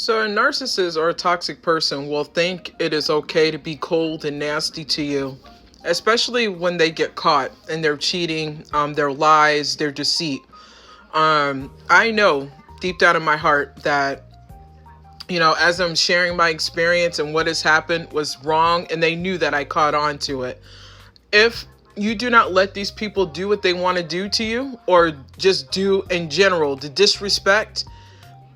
So, a narcissist or a toxic person will think it is okay to be cold and nasty to you, especially when they get caught and they're cheating, their lies, their deceit. I know deep down in my heart that, as I'm sharing my experience and what has happened was wrong, and they knew that I caught on to it. If you do not let these people do what they want to do to you, or just do in general, the disrespect,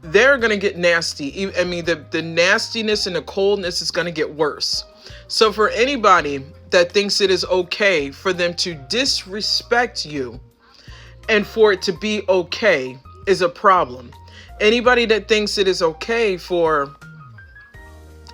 they're going to get nasty. I mean, the nastiness and the coldness is going to get worse. So for anybody that thinks it is okay for them to disrespect you and for it to be okay is a problem. Anybody that thinks it is okay for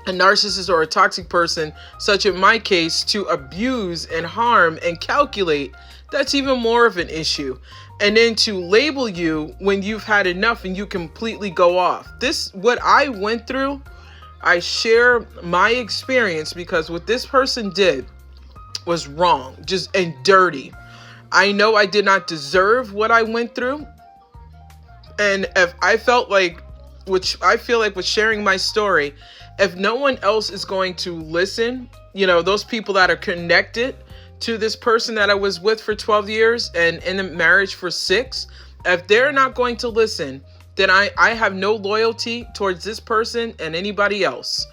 a narcissist or a toxic person, such in my case, to abuse and harm and calculate, that's even more of an issue. And then to label you when you've had enough and you completely go off. What I went through, I share my experience because what this person did was wrong, just and dirty. I know I did not deserve what I went through. And if I felt like, which I feel like with sharing my story, if no one else is going to listen, those people that are connected to this person that I was with for 12 years and in a marriage for 6, if they're not going to listen, then I have no loyalty towards this person and anybody else.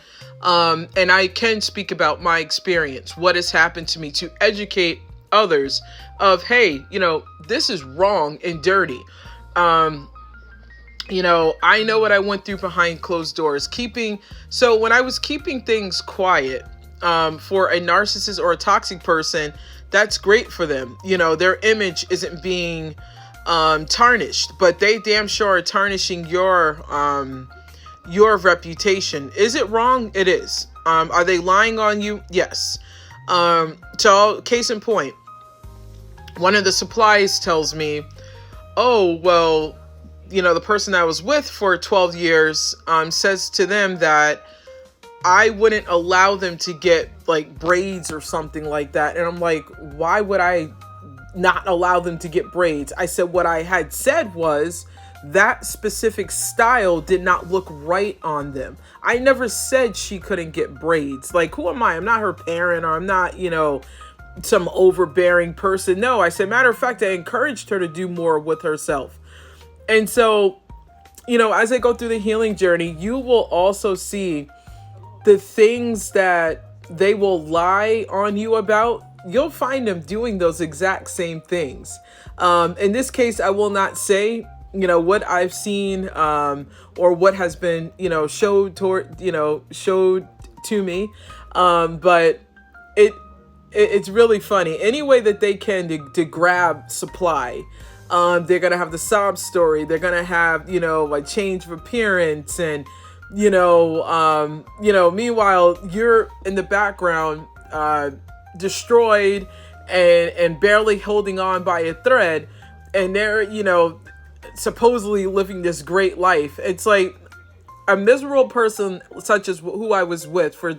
And I can speak about my experience, what has happened to me, to educate others of, hey, this is wrong and dirty. I know what I went through behind closed doors. So when I was keeping things quiet, for a narcissist or a toxic person, that's great for them. Their image isn't being tarnished, but they damn sure are tarnishing your reputation. Is it wrong? It is. Are they lying on you? Yes. So case in point, one of the supplies tells me, oh, well, the person I was with for 12 years says to them that I wouldn't allow them to get like braids or something like that. And I'm like, why would I not allow them to get braids? I said, what I had said was that specific style did not look right on them. I never said she couldn't get braids. Like, who am I? I'm not her parent, or I'm not, some overbearing person. No, I said, matter of fact, I encouraged her to do more with herself. And so, as I go through the healing journey, you will also see the things that they will lie on you about. You'll find them doing those exact same things. In this case, I will not say, what I've seen, or what has been, showed to me. But it's really funny. Any way that they can to grab supply. They're going to have the sob story. They're going to have, a change of appearance and, meanwhile you're in the background, destroyed and barely holding on by a thread. And they're, supposedly living this great life. It's like a miserable person such as who I was with for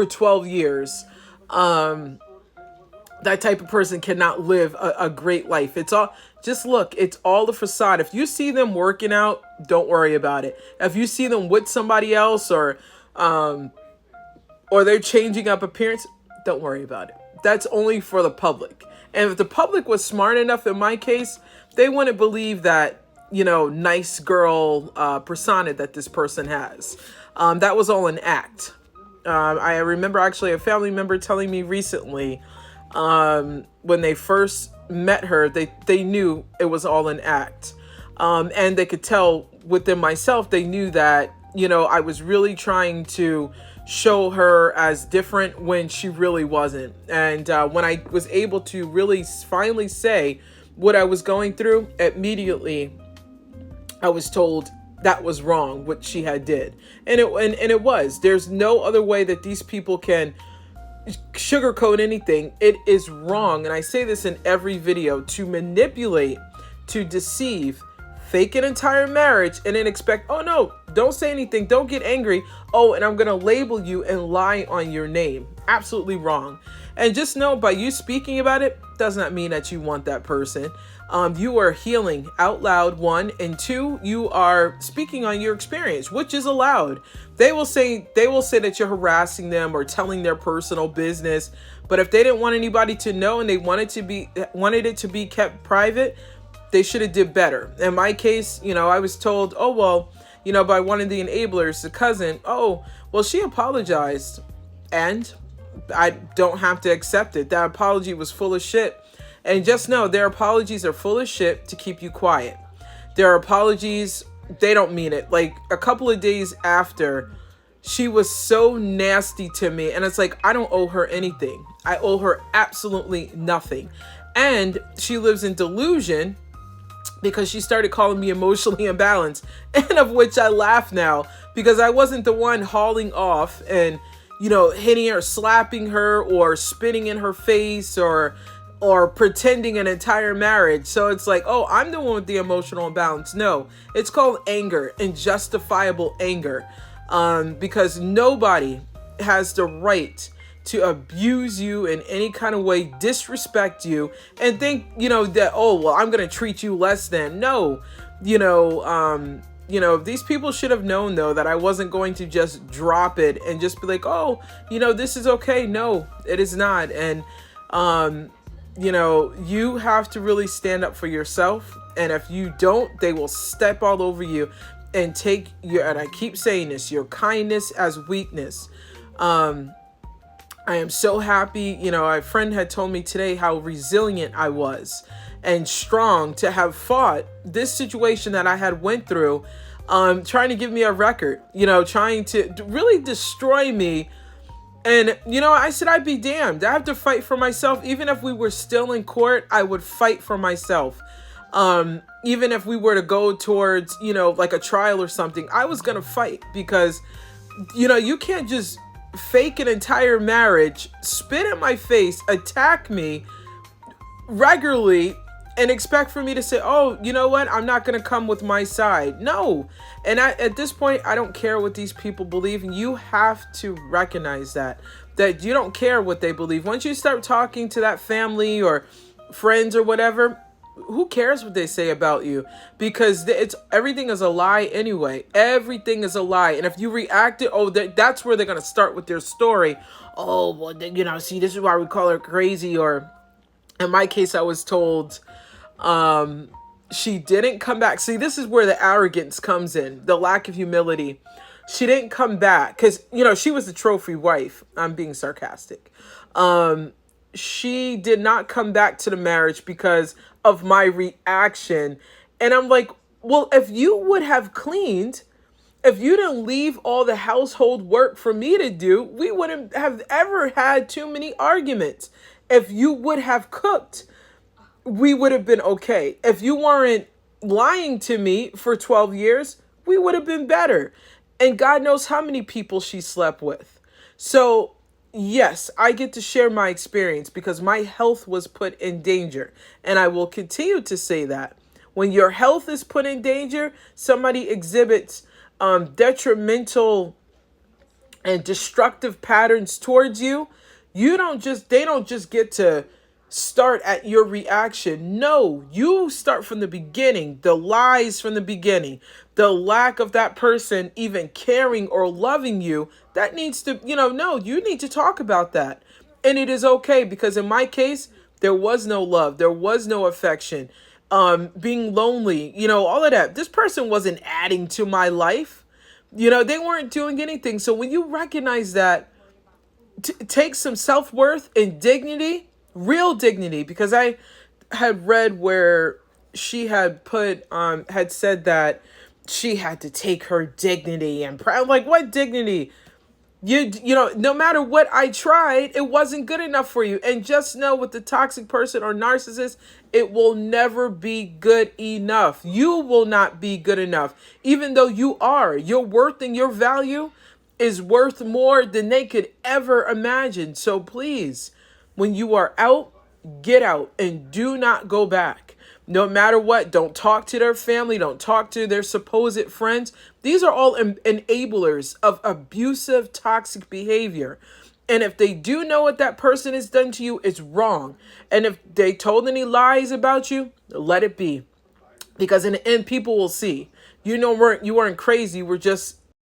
12 years. That type of person cannot live a great life. It's all the facade. If you see them working out, don't worry about it. If you see them with somebody else or they're changing up appearance, don't worry about it. That's only for the public. And if the public was smart enough, in my case, they wouldn't believe that, nice girl persona that this person has. That was all an act. I remember actually a family member telling me recently, when they first met her, they knew it was all an act. And they could tell within myself, they knew that, I was really trying to show her as different when she really wasn't. And when I was able to really finally say what I was going through, immediately I was told that was wrong, what she had did. And it was. There's no other way that these people can sugarcoat anything. It is wrong. And I say this in every video: to manipulate, to deceive, fake an entire marriage, and then expect, oh no, don't say anything, don't get angry, oh, and I'm gonna label you and lie on your name. Absolutely wrong. And just know, by you speaking about it does not mean that you want that person. You are healing out loud, one, and two, you are speaking on your experience, which is allowed. They will say that you're harassing them or telling their personal business, but if they didn't want anybody to know and they wanted it to be kept private, they should have did better. In my case, I was told, oh well, by one of the enablers, the cousin, oh well, she apologized, and I don't have to accept it. That apology was full of shit. And just know their apologies are full of shit to keep you quiet. Their apologies, they don't mean it. Like a couple of days after, she was so nasty to me. And it's like, I don't owe her anything. I owe her absolutely nothing. And she lives in delusion because she started calling me emotionally imbalanced. And of which I laugh now because I wasn't the one hauling off and, hitting her, slapping her, or spitting in her face, or pretending an entire marriage. So it's like, oh, I'm the one with the emotional imbalance. No, it's called anger, and justifiable anger. Because nobody has the right to abuse you in any kind of way, disrespect you, and think, that, oh, well, I'm going to treat you less than. No, these people should have known, though, that I wasn't going to just drop it and just be like, oh, this is okay. No, it is not. And, you have to really stand up for yourself. And if you don't, they will step all over you and take your, and I keep saying this, your kindness as weakness. I am so happy. A friend had told me today how resilient I was and strong to have fought this situation that I had went through, trying to give me a record, trying to really destroy me. And, I said, I'd be damned. I have to fight for myself. Even if we were still in court, I would fight for myself. Even if we were to go towards, like a trial or something, I was going to fight because, you can't just fake an entire marriage, spit in my face, attack me regularly, and expect for me to say, oh, you know what? I'm not going to come with my side. No. And at this point, I don't care what these people believe. And you have to recognize that you don't care what they believe. Once you start talking to that family or friends or whatever, who cares what they say about you? Because everything is a lie anyway. Everything is a lie. And if you react it, that's where they're going to start with their story. Oh, well, see, this is why we call her crazy. Or in my case, I was told, she didn't come back. See, this is where the arrogance comes in, the lack of humility. She didn't come back because, she was the trophy wife. I'm being sarcastic. She did not come back to the marriage because of my reaction. And I'm like, well, if you would have cleaned, if you didn't leave all the household work for me to do, we wouldn't have ever had too many arguments. If you would have cooked, we would have been okay. If you weren't lying to me for 12 years, we would have been better. And God knows how many people she slept with. So, yes, I get to share my experience because my health was put in danger. And I will continue to say that. When your health is put in danger, somebody exhibits detrimental and destructive patterns towards you, they don't just get to start at your reaction. No, you start from the beginning, the lies from the beginning, the lack of that person even caring or loving you. That needs to, no, you need to talk about that. And it is okay because in my case, there was no love. There was no affection, being lonely, all of that. This person wasn't adding to my life. They weren't doing anything. So when you recognize that, take some self-worth and dignity, real dignity, because I had read where she had had said that she had to take her dignity and pride. I'm like, what dignity? No matter what I tried, it wasn't good enough for you. And just know with the toxic person or narcissist, it will never be good enough. You will not be good enough. Even though you are, your worth and your value is worth more than they could ever imagine. So please, when you are out, get out and do not go back. No matter what, don't talk to their family. Don't talk to their supposed friends. These are all enablers of abusive, toxic behavior. And if they do know what that person has done to you, it's wrong. And if they told any lies about you, let it be. Because in the end, people will see. You know, you weren't crazy. You were just